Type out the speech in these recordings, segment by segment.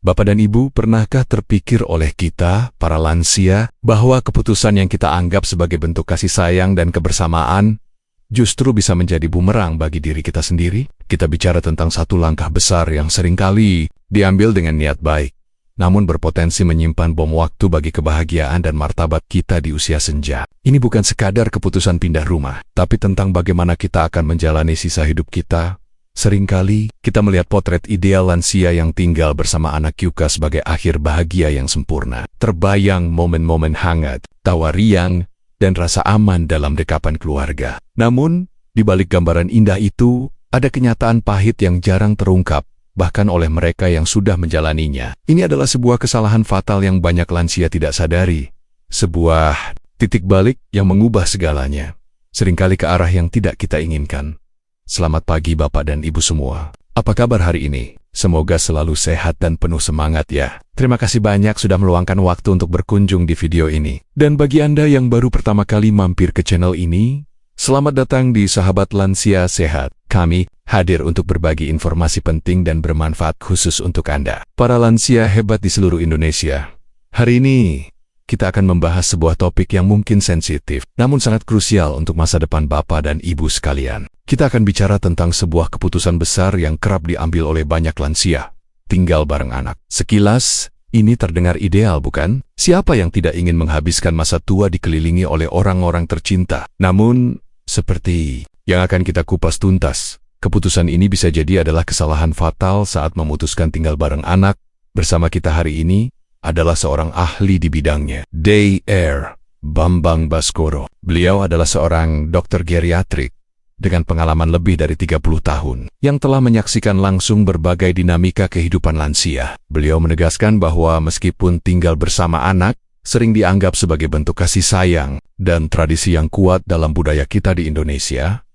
Bapak dan Ibu, pernahkah terpikir oleh kita, para lansia, bahwa keputusan yang kita anggap sebagai bentuk kasih sayang dan kebersamaan justru bisa menjadi bumerang bagi diri kita sendiri? Kita bicara tentang satu langkah besar yang seringkali diambil dengan niat baik, namun berpotensi menyimpan bom waktu bagi kebahagiaan dan martabat kita di usia senja. Ini bukan sekadar keputusan pindah rumah, tapi tentang bagaimana kita akan menjalani sisa hidup kita. Seringkali kita melihat potret ideal lansia yang tinggal bersama anak Yuka sebagai akhir bahagia yang sempurna. Terbayang momen-momen hangat, tawa riang, dan rasa aman dalam dekapan keluarga. Namun, di balik gambaran indah itu, ada kenyataan pahit yang jarang terungkap, bahkan oleh mereka yang sudah menjalaninya. Ini adalah sebuah kesalahan fatal yang banyak lansia tidak sadari. Sebuah titik balik yang mengubah segalanya, seringkali ke arah yang tidak kita inginkan. Selamat pagi Bapak dan Ibu semua. Apa kabar hari ini? Semoga selalu sehat dan penuh semangat ya. Terima kasih banyak sudah meluangkan waktu untuk berkunjung di video ini. Dan bagi Anda yang baru pertama kali mampir ke channel ini, selamat datang di Sahabat Lansia Sehat. Kami hadir untuk berbagi informasi penting dan bermanfaat khusus untuk Anda, para lansia hebat di seluruh Indonesia. Hari ini, kita akan membahas sebuah topik yang mungkin sensitif, namun sangat krusial untuk masa depan Bapak dan Ibu sekalian. Kita akan bicara tentang sebuah keputusan besar yang kerap diambil oleh banyak lansia, tinggal bareng anak. Sekilas, ini terdengar ideal bukan? Siapa yang tidak ingin menghabiskan masa tua dikelilingi oleh orang-orang tercinta? Namun, seperti yang akan kita kupas tuntas, keputusan ini bisa jadi adalah kesalahan fatal saat memutuskan tinggal bareng anak. Bersama kita hari ini adalah seorang ahli di bidangnya, Dr. Bambang Baskoro. Beliau adalah seorang dokter geriatrik dengan pengalaman lebih dari 30 tahun, yang telah menyaksikan langsung berbagai dinamika kehidupan lansia. Beliau menegaskan bahwa meskipun tinggal bersama anak sering dianggap sebagai bentuk kasih sayang dan tradisi yang kuat dalam budaya kita di Indonesia,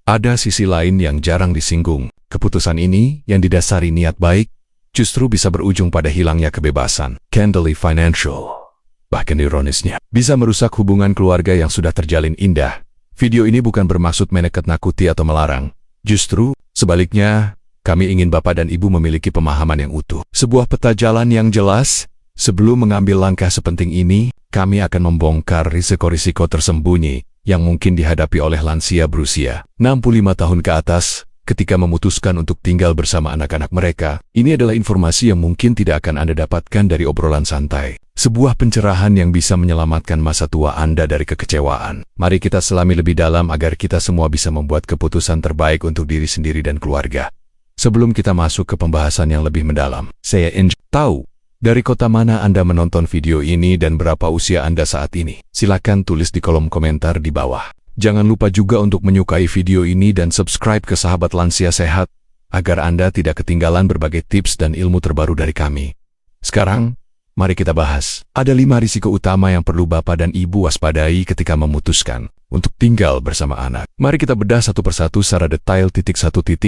ada sisi lain yang jarang disinggung. Keputusan ini yang didasari niat baik justru bisa berujung pada hilangnya kebebasan. Candlely Financial, bahkan ironisnya, bisa merusak hubungan keluarga yang sudah terjalin indah. Video ini bukan bermaksud menakut-nakuti atau melarang. Justru, sebaliknya, kami ingin Bapak dan Ibu memiliki pemahaman yang utuh. Sebuah peta jalan yang jelas. Sebelum mengambil langkah sepenting ini, kami akan membongkar risiko-risiko tersembunyi yang mungkin dihadapi oleh lansia berusia 65 tahun ke atas ketika memutuskan untuk tinggal bersama anak-anak mereka. Ini adalah informasi yang mungkin tidak akan Anda dapatkan dari obrolan santai. Sebuah pencerahan yang bisa menyelamatkan masa tua Anda dari kekecewaan. Mari kita selami lebih dalam agar kita semua bisa membuat keputusan terbaik untuk diri sendiri dan keluarga. Sebelum kita masuk ke pembahasan yang lebih mendalam, saya ingin tahu dari kota mana Anda menonton video ini dan berapa usia Anda saat ini. Silakan tulis di kolom komentar di bawah. Jangan lupa juga untuk menyukai video ini dan subscribe ke Sahabat Lansia Sehat, agar Anda tidak ketinggalan berbagai tips dan ilmu terbaru dari kami. Sekarang, mari kita bahas. Ada 5 risiko utama yang perlu Bapak dan Ibu waspadai ketika memutuskan untuk tinggal bersama anak. Mari kita bedah satu persatu secara detail.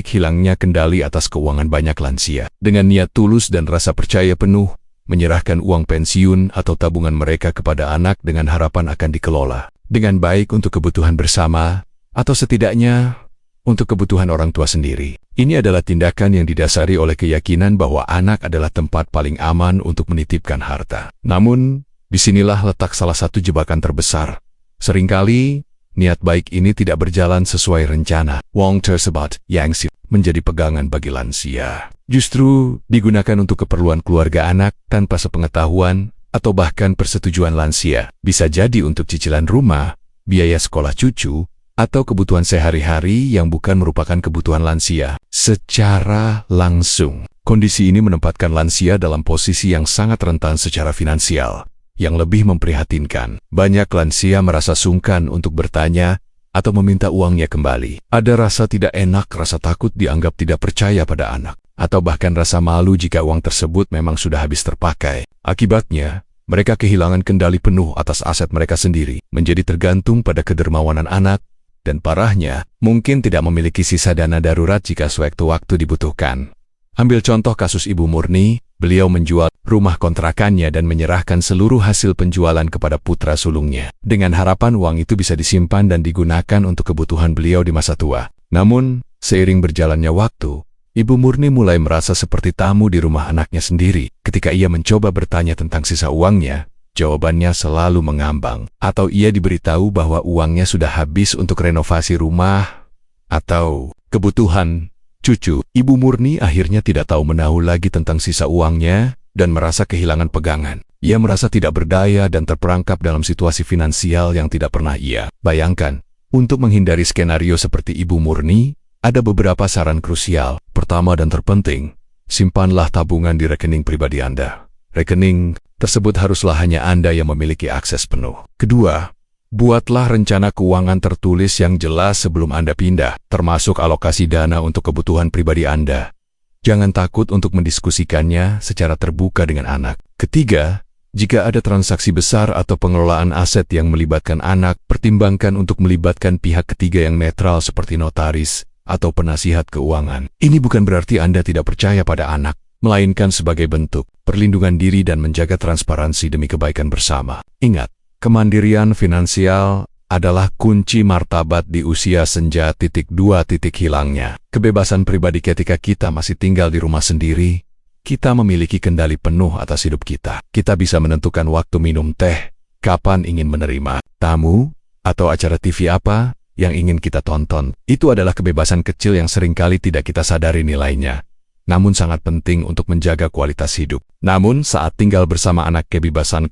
Hilangnya kendali atas keuangan banyak lansia. Dengan niat tulus dan rasa percaya penuh, menyerahkan uang pensiun atau tabungan mereka kepada anak dengan harapan akan dikelola dengan baik untuk kebutuhan bersama, atau setidaknya untuk kebutuhan orang tua sendiri. Ini adalah tindakan yang didasari oleh keyakinan bahwa anak adalah tempat paling aman untuk menitipkan harta. Namun, disinilah letak salah satu jebakan terbesar. Seringkali, niat baik ini tidak berjalan sesuai rencana. Uang tersebut yang menjadi pegangan bagi lansia justru digunakan untuk keperluan keluarga anak tanpa sepengetahuan atau bahkan persetujuan lansia. Bisa jadi untuk cicilan rumah, biaya sekolah cucu, atau kebutuhan sehari-hari yang bukan merupakan kebutuhan lansia. Secara langsung, kondisi ini menempatkan lansia dalam posisi yang sangat rentan secara finansial. Yang lebih memprihatinkan, banyak lansia merasa sungkan untuk bertanya atau meminta uangnya kembali. Ada rasa tidak enak, rasa takut dianggap tidak percaya pada anak, atau bahkan rasa malu jika uang tersebut memang sudah habis terpakai. Akibatnya, mereka kehilangan kendali penuh atas aset mereka sendiri, menjadi tergantung pada kedermawanan anak, dan parahnya, mungkin tidak memiliki sisa dana darurat jika sewaktu-waktu dibutuhkan. Ambil contoh kasus Ibu Murni, beliau menjual rumah kontrakannya dan menyerahkan seluruh hasil penjualan kepada putra sulungnya, dengan harapan uang itu bisa disimpan dan digunakan untuk kebutuhan beliau di masa tua. Namun, seiring berjalannya waktu, Ibu Murni mulai merasa seperti tamu di rumah anaknya sendiri. Ketika ia mencoba bertanya tentang sisa uangnya, jawabannya selalu mengambang. Atau ia diberitahu bahwa uangnya sudah habis untuk renovasi rumah atau kebutuhan cucu. Ibu Murni akhirnya tidak tahu menahu lagi tentang sisa uangnya dan merasa kehilangan pegangan. Ia merasa tidak berdaya dan terperangkap dalam situasi finansial yang tidak pernah ia bayangkan. Untuk menghindari skenario seperti Ibu Murni, ada beberapa saran krusial. Pertama dan terpenting, simpanlah tabungan di rekening pribadi Anda. Rekening tersebut haruslah hanya Anda yang memiliki akses penuh. Kedua, buatlah rencana keuangan tertulis yang jelas sebelum Anda pindah, termasuk alokasi dana untuk kebutuhan pribadi Anda. Jangan takut untuk mendiskusikannya secara terbuka dengan anak. Ketiga, jika ada transaksi besar atau pengelolaan aset yang melibatkan anak, pertimbangkan untuk melibatkan pihak ketiga yang netral seperti notaris atau penasihat keuangan. Ini bukan berarti Anda tidak percaya pada anak, melainkan sebagai bentuk perlindungan diri dan menjaga transparansi demi kebaikan bersama. Ingat, kemandirian finansial adalah kunci martabat di usia senja. Hilangnya kebebasan pribadi ketika kita masih tinggal di rumah sendiri. Kita memiliki kendali penuh atas hidup kita. Kita bisa menentukan waktu minum teh, kapan ingin menerima tamu, atau acara TV apa yang ingin kita tonton. Itu adalah kebebasan kecil yang seringkali tidak kita sadari nilainya, namun sangat penting untuk menjaga kualitas hidup. Namun saat tinggal bersama anak, kebebasan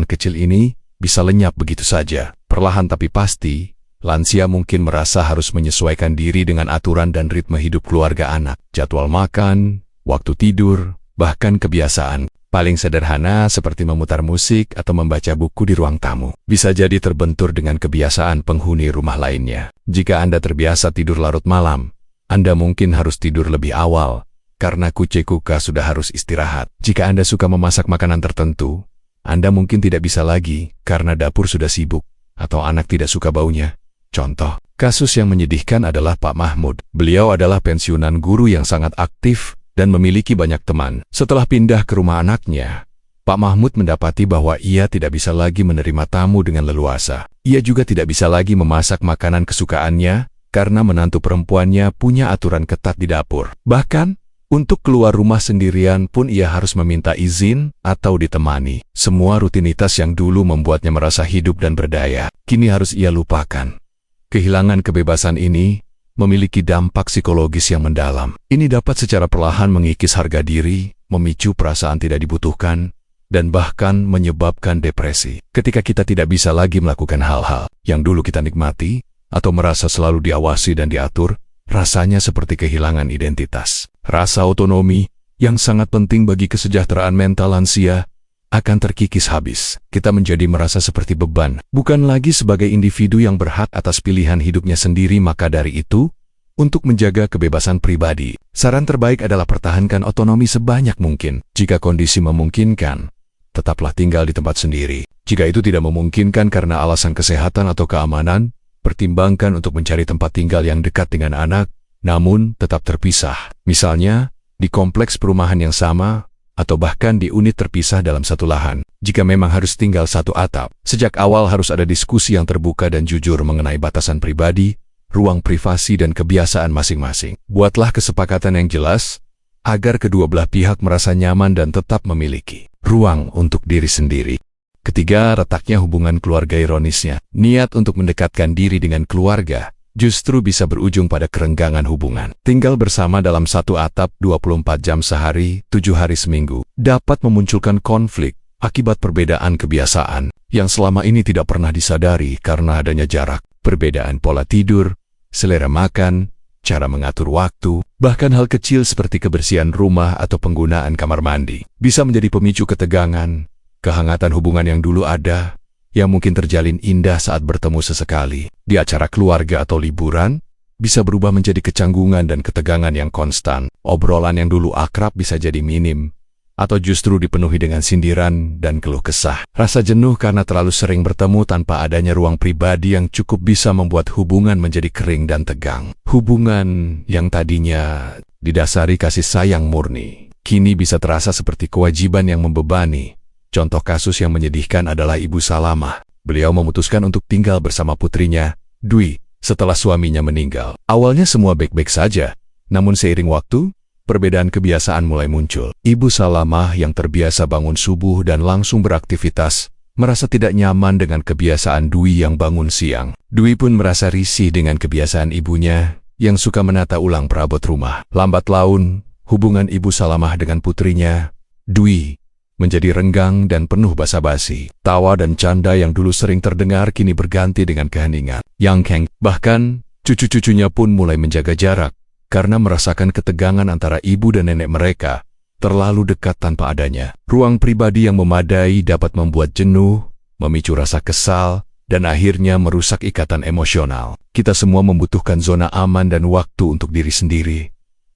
kecil ini bisa lenyap begitu saja. Perlahan tapi pasti, lansia mungkin merasa harus menyesuaikan diri dengan aturan dan ritme hidup keluarga anak. Jadwal makan, waktu tidur, bahkan kebiasaan paling sederhana seperti memutar musik atau membaca buku di ruang tamu bisa jadi terbentur dengan kebiasaan penghuni rumah lainnya. Jika Anda terbiasa tidur larut malam, Anda mungkin harus tidur lebih awal karena kucekuka sudah harus istirahat. Jika Anda suka memasak makanan tertentu, Anda mungkin tidak bisa lagi karena dapur sudah sibuk atau anak tidak suka baunya. Contoh kasus yang menyedihkan adalah Pak Mahmud. Beliau adalah pensiunan guru yang sangat aktif dan memiliki banyak teman. Setelah pindah ke rumah anaknya, Pak Mahmud mendapati bahwa ia tidak bisa lagi menerima tamu dengan leluasa. Ia juga tidak bisa lagi memasak makanan kesukaannya karena menantu perempuannya punya aturan ketat di dapur. Bahkan, untuk keluar rumah sendirian pun ia harus meminta izin atau ditemani. Semua rutinitas yang dulu membuatnya merasa hidup dan berdaya, kini harus ia lupakan. Kehilangan kebebasan ini memiliki dampak psikologis yang mendalam. Ini dapat secara perlahan mengikis harga diri, memicu perasaan tidak dibutuhkan, dan bahkan menyebabkan depresi. Ketika kita tidak bisa lagi melakukan hal-hal yang dulu kita nikmati, atau merasa selalu diawasi dan diatur, rasanya seperti kehilangan identitas. Rasa otonomi, yang sangat penting bagi kesejahteraan mental lansia, akan terkikis habis. Kita menjadi merasa seperti beban, bukan lagi sebagai individu yang berhak atas pilihan hidupnya sendiri. Maka dari itu, untuk menjaga kebebasan pribadi, saran terbaik adalah pertahankan otonomi sebanyak mungkin. Jika kondisi memungkinkan, tetaplah tinggal di tempat sendiri. Jika itu tidak memungkinkan karena alasan kesehatan atau keamanan, pertimbangkan untuk mencari tempat tinggal yang dekat dengan anak, namun tetap terpisah. Misalnya, di kompleks perumahan yang sama, atau bahkan di unit terpisah dalam satu lahan. Jika memang harus tinggal satu atap, sejak awal harus ada diskusi yang terbuka dan jujur mengenai batasan pribadi, ruang privasi dan kebiasaan masing-masing. Buatlah kesepakatan yang jelas, agar kedua belah pihak merasa nyaman dan tetap memiliki ruang untuk diri sendiri. Ketiga, retaknya hubungan keluarga. Ironisnya, niat untuk mendekatkan diri dengan keluarga justru bisa berujung pada kerenggangan hubungan. Tinggal bersama dalam satu atap 24 jam sehari, 7 hari seminggu, dapat memunculkan konflik akibat perbedaan kebiasaan yang selama ini tidak pernah disadari karena adanya jarak, perbedaan pola tidur, selera makan, cara mengatur waktu, bahkan hal kecil seperti kebersihan rumah atau penggunaan kamar mandi, bisa menjadi pemicu ketegangan. Kehangatan hubungan yang dulu ada, yang mungkin terjalin indah saat bertemu sesekali di acara keluarga atau liburan, bisa berubah menjadi kecanggungan dan ketegangan yang konstan. Obrolan yang dulu akrab bisa jadi minim, atau justru dipenuhi dengan sindiran dan keluh kesah. Rasa jenuh karena terlalu sering bertemu tanpa adanya ruang pribadi yang cukup bisa membuat hubungan menjadi kering dan tegang. Hubungan yang tadinya didasari kasih sayang murni, kini bisa terasa seperti kewajiban yang membebani. Contoh kasus yang menyedihkan adalah Ibu Salamah. Beliau memutuskan untuk tinggal bersama putrinya, Dwi, setelah suaminya meninggal. Awalnya semua baik-baik saja, namun seiring waktu, perbedaan kebiasaan mulai muncul. Ibu Salamah yang terbiasa bangun subuh dan langsung beraktivitas, merasa tidak nyaman dengan kebiasaan Dwi yang bangun siang. Dwi pun merasa risih dengan kebiasaan ibunya yang suka menata ulang perabot rumah. Lambat laun, hubungan Ibu Salamah dengan putrinya, Dwi, menjadi renggang dan penuh basa-basi. Tawa dan canda yang dulu sering terdengar kini berganti dengan keheningan. Yang Kang, bahkan cucu-cucunya pun mulai menjaga jarak karena merasakan ketegangan antara ibu dan nenek mereka terlalu dekat tanpa adanya. Ruang pribadi yang memadai dapat membuat jenuh, memicu rasa kesal, dan akhirnya merusak ikatan emosional. Kita semua membutuhkan zona aman dan waktu untuk diri sendiri,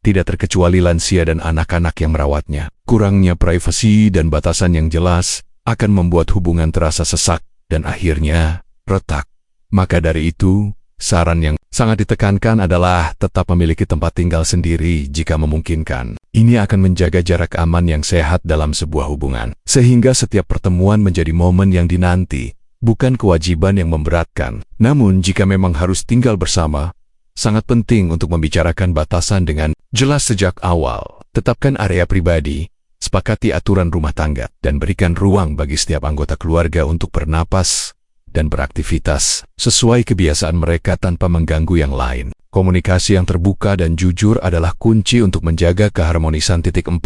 tidak terkecuali lansia dan anak-anak yang merawatnya. Kurangnya privasi dan batasan yang jelas akan membuat hubungan terasa sesak dan akhirnya retak. Maka dari itu, saran yang sangat ditekankan adalah tetap memiliki tempat tinggal sendiri jika memungkinkan. Ini akan menjaga jarak aman yang sehat dalam sebuah hubungan, sehingga setiap pertemuan menjadi momen yang dinanti, bukan kewajiban yang memberatkan. Namun, jika memang harus tinggal bersama, sangat penting untuk membicarakan batasan dengan jelas sejak awal. Tetapkan area pribadi, sepakati aturan rumah tangga, dan berikan ruang bagi setiap anggota keluarga untuk bernapas dan beraktivitas sesuai kebiasaan mereka tanpa mengganggu yang lain. Komunikasi yang terbuka dan jujur adalah kunci untuk menjaga keharmonisan. 4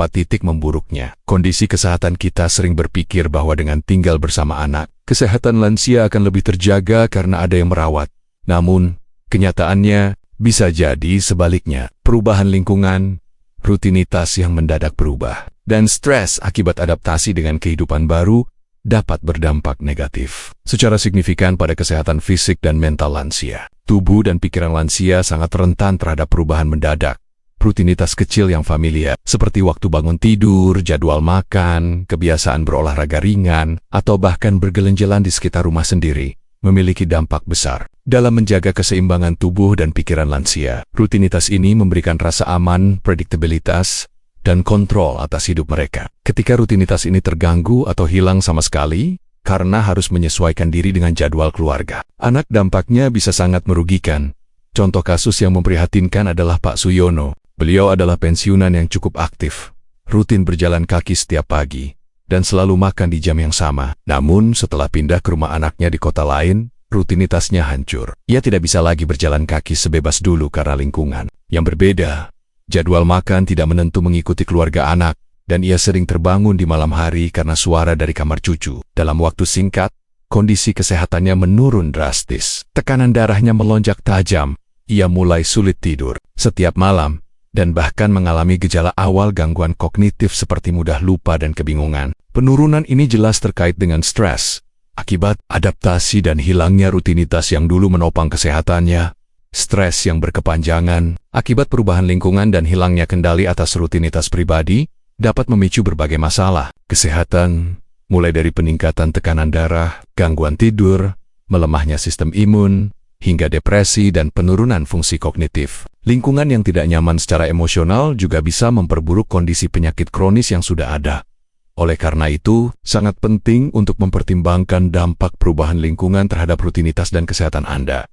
memburuknya. Kondisi kesehatan kita sering berpikir bahwa dengan tinggal bersama anak, kesehatan lansia akan lebih terjaga karena ada yang merawat. Namun, kenyataannya bisa jadi sebaliknya. Perubahan lingkungan, rutinitas yang mendadak berubah, dan stres akibat adaptasi dengan kehidupan baru dapat berdampak negatif secara signifikan pada kesehatan fisik dan mental lansia. Tubuh dan pikiran lansia sangat rentan terhadap perubahan mendadak. Rutinitas kecil yang familiar, seperti waktu bangun tidur, jadwal makan, kebiasaan berolahraga ringan, atau bahkan bergelenjelan di sekitar rumah sendiri, memiliki dampak besar dalam menjaga keseimbangan tubuh dan pikiran lansia. Rutinitas ini memberikan rasa aman, predictabilitas, dan kontrol atas hidup mereka. Ketika rutinitas ini terganggu atau hilang sama sekali, karena harus menyesuaikan diri dengan jadwal keluarga, anak dampaknya bisa sangat merugikan. Contoh kasus yang memprihatinkan adalah Pak Suyono. Beliau adalah pensiunan yang cukup aktif, rutin berjalan kaki setiap pagi, dan selalu makan di jam yang sama. Namun, setelah pindah ke rumah anaknya di kota lain, rutinitasnya hancur. Ia tidak bisa lagi berjalan kaki sebebas dulu karena lingkungan yang berbeda. Jadwal makan tidak menentu mengikuti keluarga anak, dan ia sering terbangun di malam hari karena suara dari kamar cucu. Dalam waktu singkat, kondisi kesehatannya menurun drastis. Tekanan darahnya melonjak tajam, ia mulai sulit tidur setiap malam, dan bahkan mengalami gejala awal gangguan kognitif seperti mudah lupa dan kebingungan. Penurunan ini jelas terkait dengan stres, akibat adaptasi dan hilangnya rutinitas yang dulu menopang kesehatannya. Stres yang berkepanjangan, akibat perubahan lingkungan dan hilangnya kendali atas rutinitas pribadi, dapat memicu berbagai masalah kesehatan, mulai dari peningkatan tekanan darah, gangguan tidur, melemahnya sistem imun, hingga depresi dan penurunan fungsi kognitif. Lingkungan yang tidak nyaman secara emosional juga bisa memperburuk kondisi penyakit kronis yang sudah ada. Oleh karena itu, sangat penting untuk mempertimbangkan dampak perubahan lingkungan terhadap rutinitas dan kesehatan Anda.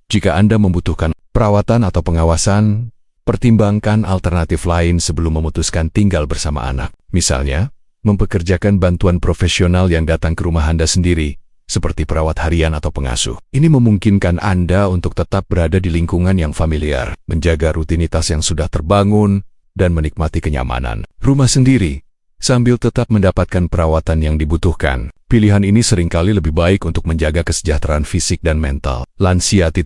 Jika Anda membutuhkan perawatan atau pengawasan, pertimbangkan alternatif lain sebelum memutuskan tinggal bersama anak. Misalnya, mempekerjakan bantuan profesional yang datang ke rumah Anda sendiri, seperti perawat harian atau pengasuh. Ini memungkinkan Anda untuk tetap berada di lingkungan yang familiar, menjaga rutinitas yang sudah terbangun, dan menikmati kenyamanan rumah sendiri, sambil tetap mendapatkan perawatan yang dibutuhkan. Pilihan ini seringkali lebih baik untuk menjaga kesejahteraan fisik dan mental. Lansia 5.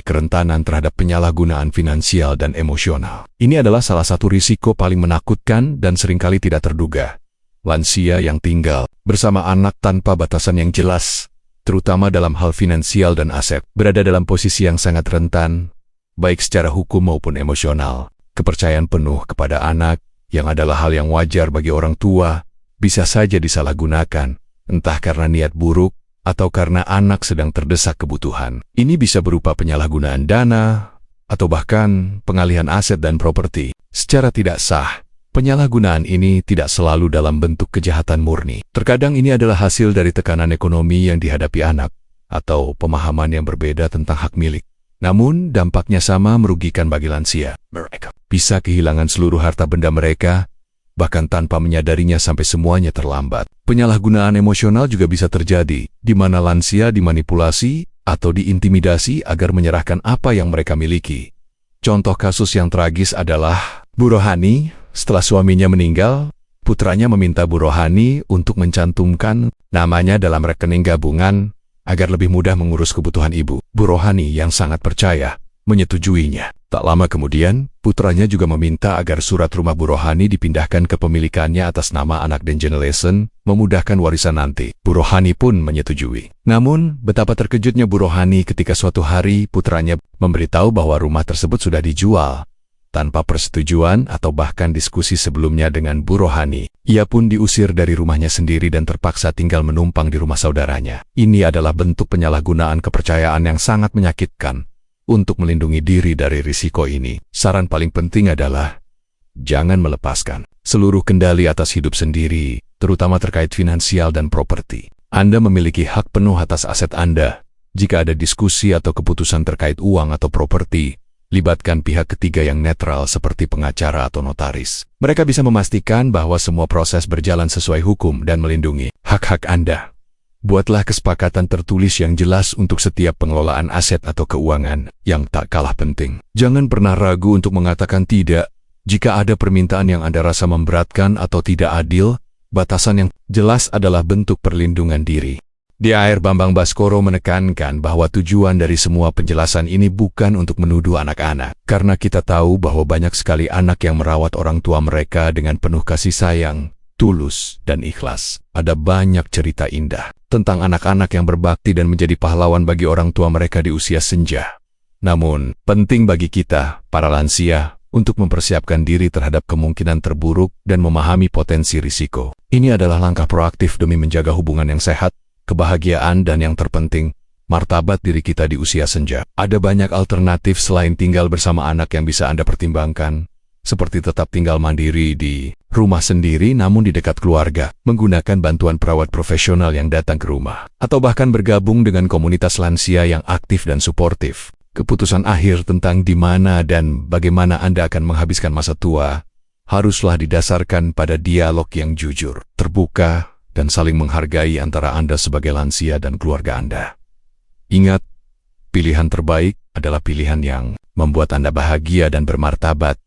Kerentanan terhadap penyalahgunaan finansial dan emosional. Ini adalah salah satu risiko paling menakutkan dan seringkali tidak terduga. Lansia yang tinggal bersama anak tanpa batasan yang jelas, terutama dalam hal finansial dan aset, berada dalam posisi yang sangat rentan, baik secara hukum maupun emosional. Kepercayaan penuh kepada anak, yang adalah hal yang wajar bagi orang tua, bisa saja disalahgunakan, entah karena niat buruk atau karena anak sedang terdesak kebutuhan. Ini bisa berupa penyalahgunaan dana, atau bahkan pengalihan aset dan properti secara tidak sah. Penyalahgunaan ini tidak selalu dalam bentuk kejahatan murni. Terkadang ini adalah hasil dari tekanan ekonomi yang dihadapi anak, atau pemahaman yang berbeda tentang hak milik. Namun, dampaknya sama merugikan bagi lansia. Mereka bisa kehilangan seluruh harta benda mereka, bahkan tanpa menyadarinya sampai semuanya terlambat. Penyalahgunaan emosional juga bisa terjadi, di mana lansia dimanipulasi atau diintimidasi agar menyerahkan apa yang mereka miliki. Contoh kasus yang tragis adalah Bu Rohani. Setelah suaminya meninggal, putranya meminta Bu Rohani untuk mencantumkan namanya dalam rekening gabungan agar lebih mudah mengurus kebutuhan ibu. Bu Rohani yang sangat percaya menyetujuinya. Tak lama kemudian, putranya juga meminta agar surat rumah Bu Rohani dipindahkan ke pemilikannya atas nama anak dan generation, memudahkan warisan nanti. Bu Rohani pun menyetujui. Namun, betapa terkejutnya Bu Rohani ketika suatu hari putranya memberitahu bahwa rumah tersebut sudah dijual, tanpa persetujuan atau bahkan diskusi sebelumnya dengan Bu Rohani. Ia pun diusir dari rumahnya sendiri dan terpaksa tinggal menumpang di rumah saudaranya. Ini adalah bentuk penyalahgunaan kepercayaan yang sangat menyakitkan. Untuk melindungi diri dari risiko ini, saran paling penting adalah jangan melepaskan seluruh kendali atas hidup sendiri, terutama terkait finansial dan properti. Anda memiliki hak penuh atas aset Anda. Jika ada diskusi atau keputusan terkait uang atau properti, libatkan pihak ketiga yang netral seperti pengacara atau notaris. Mereka bisa memastikan bahwa semua proses berjalan sesuai hukum dan melindungi hak-hak Anda. Buatlah kesepakatan tertulis yang jelas untuk setiap pengelolaan aset atau keuangan. Yang tak kalah penting, jangan pernah ragu untuk mengatakan tidak jika ada permintaan yang Anda rasa memberatkan atau tidak adil. Batasan yang jelas adalah bentuk perlindungan diri. Dr. Bambang Baskoro menekankan bahwa tujuan dari semua penjelasan ini bukan untuk menuduh anak-anak, karena kita tahu bahwa banyak sekali anak yang merawat orang tua mereka dengan penuh kasih sayang, tulus, dan ikhlas. Ada banyak cerita indah tentang anak-anak yang berbakti dan menjadi pahlawan bagi orang tua mereka di usia senja. Namun, penting bagi kita, para lansia, untuk mempersiapkan diri terhadap kemungkinan terburuk dan memahami potensi risiko. Ini adalah langkah proaktif demi menjaga hubungan yang sehat, kebahagiaan, dan yang terpenting, martabat diri kita di usia senja. Ada banyak alternatif selain tinggal bersama anak yang bisa Anda pertimbangkan, seperti tetap tinggal mandiri di rumah sendiri namun di dekat keluarga, menggunakan bantuan perawat profesional yang datang ke rumah, atau bahkan bergabung dengan komunitas lansia yang aktif dan suportif. Keputusan akhir tentang di mana dan bagaimana Anda akan menghabiskan masa tua haruslah didasarkan pada dialog yang jujur, terbuka, dan saling menghargai antara Anda sebagai lansia dan keluarga Anda. Ingat, pilihan terbaik adalah pilihan yang membuat Anda bahagia dan bermartabat.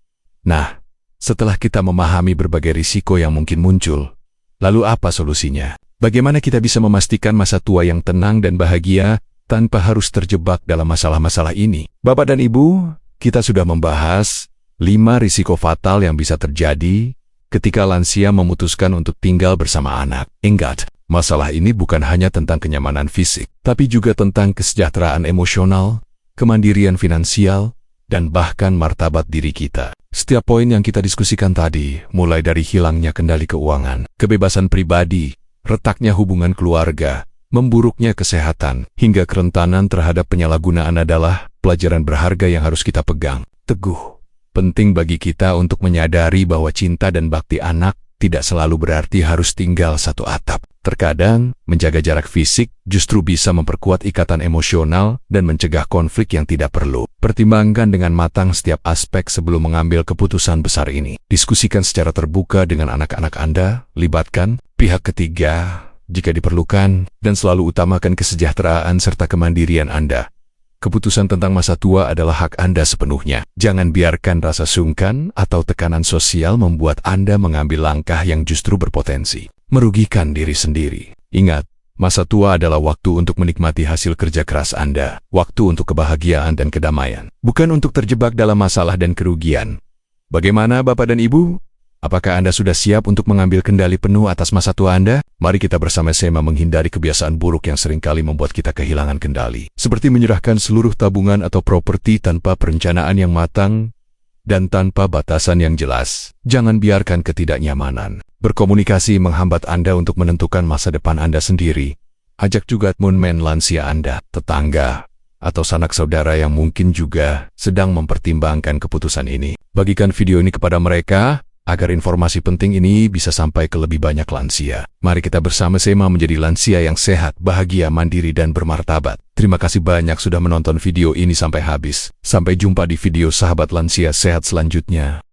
Nah, setelah kita memahami berbagai risiko yang mungkin muncul, lalu apa solusinya? Bagaimana kita bisa memastikan masa tua yang tenang dan bahagia tanpa harus terjebak dalam masalah-masalah ini? Bapak dan Ibu, kita sudah membahas 5 risiko fatal yang bisa terjadi ketika lansia memutuskan untuk tinggal bersama anak. Ingat, masalah ini bukan hanya tentang kenyamanan fisik, tapi juga tentang kesejahteraan emosional, kemandirian finansial, dan bahkan martabat diri kita. Setiap poin yang kita diskusikan tadi, mulai dari hilangnya kendali keuangan, kebebasan pribadi, retaknya hubungan keluarga, memburuknya kesehatan, hingga kerentanan terhadap penyalahgunaan adalah pelajaran berharga yang harus kita pegang teguh. Penting bagi kita untuk menyadari bahwa cinta dan bakti anak tidak selalu berarti harus tinggal satu atap. Terkadang, menjaga jarak fisik justru bisa memperkuat ikatan emosional dan mencegah konflik yang tidak perlu. Pertimbangkan dengan matang setiap aspek sebelum mengambil keputusan besar ini. Diskusikan secara terbuka dengan anak-anak Anda, libatkan pihak ketiga jika diperlukan, dan selalu utamakan kesejahteraan serta kemandirian Anda. Keputusan tentang masa tua adalah hak Anda sepenuhnya. Jangan biarkan rasa sungkan atau tekanan sosial membuat Anda mengambil langkah yang justru berpotensi merugikan diri sendiri. Ingat, masa tua adalah waktu untuk menikmati hasil kerja keras Anda, waktu untuk kebahagiaan dan kedamaian, bukan untuk terjebak dalam masalah dan kerugian. Bagaimana Bapak dan Ibu? Apakah Anda sudah siap untuk mengambil kendali penuh atas masa tua Anda? Mari kita bersama-sama menghindari kebiasaan buruk yang seringkali membuat kita kehilangan kendali, seperti menyerahkan seluruh tabungan atau properti tanpa perencanaan yang matang dan tanpa batasan yang jelas. Jangan biarkan ketidaknyamanan berkomunikasi menghambat Anda untuk menentukan masa depan Anda sendiri. Ajak juga teman lansia Anda, tetangga, atau sanak saudara yang mungkin juga sedang mempertimbangkan keputusan ini. Bagikan video ini kepada mereka agar informasi penting ini bisa sampai ke lebih banyak lansia. Mari kita bersama-sama menjadi lansia yang sehat, bahagia, mandiri, dan bermartabat. Terima kasih banyak sudah menonton video ini sampai habis. Sampai jumpa di video Sahabat Lansia Sehat selanjutnya.